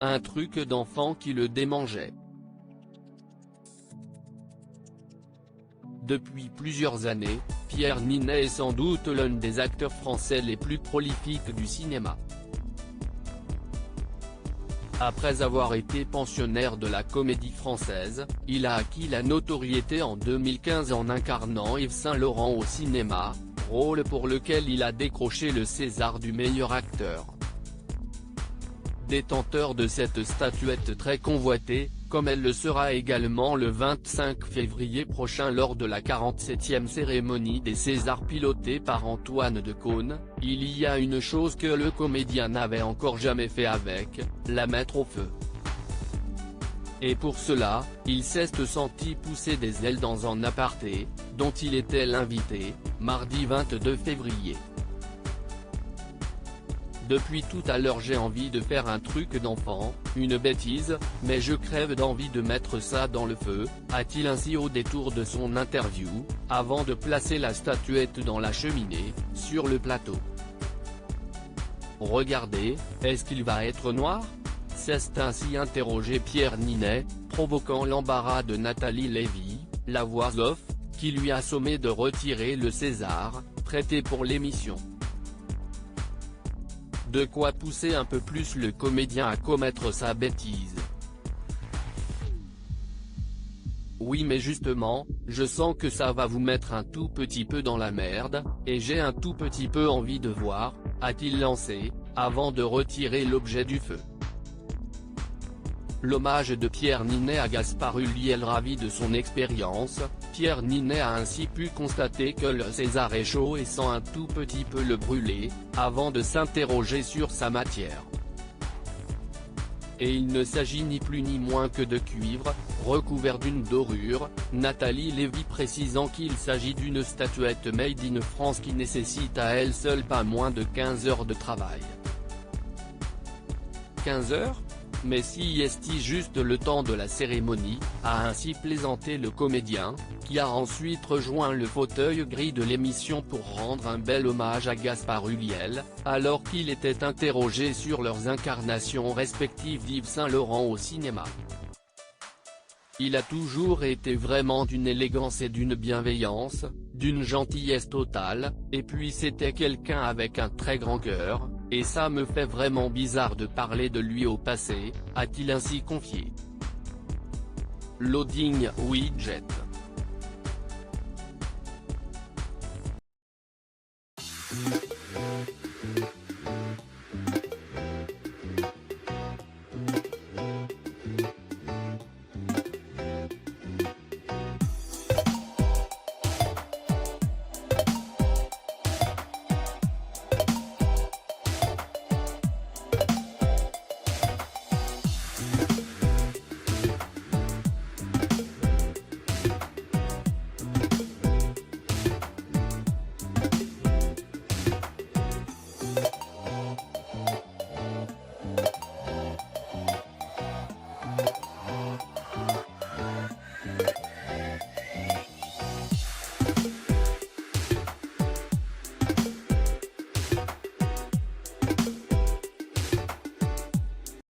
un truc d'enfant qui le démangeait. Depuis plusieurs années, Pierre Ninet est sans doute l'un des acteurs français les plus prolifiques du cinéma. Après avoir été pensionnaire de la Comédie Française, il a acquis la notoriété en 2015 en incarnant Yves Saint-Laurent au cinéma, rôle pour lequel il a décroché le César du meilleur acteur. Détenteur de cette statuette très convoitée, comme elle le sera également le 25 février prochain lors de la 47e cérémonie des Césars pilotée par Antoine Decaune, il y a une chose que le comédien n'avait encore jamais fait avec, la mettre au feu. Et pour cela, il s'est senti pousser des ailes dans un aparté, dont il était l'invité, mardi 22 février. Depuis tout à l'heure j'ai envie de faire un truc d'enfant, une bêtise, mais je crève d'envie de mettre ça dans le feu, a-t-il ainsi au détour de son interview, avant de placer la statuette dans la cheminée, sur le plateau. Regardez, est-ce qu'il va être noir ? S'est ainsi interrogé Pierre Ninet, provoquant l'embarras de Nathalie Lévy, la voix off, qui lui a sommé de retirer le César, prêté pour l'émission. De quoi pousser un peu plus le comédien à commettre sa bêtise. Oui mais justement, je sens que ça va vous mettre un tout petit peu dans la merde, et j'ai un tout petit peu envie de voir, a-t-il lancé, avant de retirer l'objet du feu. L'hommage de Pierre Ninet à Gaspard Ulliel. Ravi de son expérience, Pierre Ninet a ainsi pu constater que le César est chaud et sent un tout petit peu le brûler, avant de s'interroger sur sa matière. Et il ne s'agit ni plus ni moins que de cuivre, recouvert d'une dorure, Nathalie Lévy précisant qu'il s'agit d'une statuette made in France qui nécessite à elle seule pas moins de 15 heures de travail. 15 heures ? Mais si est juste le temps de la cérémonie, a ainsi plaisanté le comédien, qui a ensuite rejoint le fauteuil gris de l'émission pour rendre un bel hommage à Gaspard Ulliel, alors qu'il était interrogé sur leurs incarnations respectives d'Yves Saint-Laurent au cinéma. Il a toujours été vraiment d'une élégance et d'une bienveillance, d'une gentillesse totale, et puis c'était quelqu'un avec un très grand cœur, et ça me fait vraiment bizarre de parler de lui au passé, a-t-il ainsi confié. Loading Widget.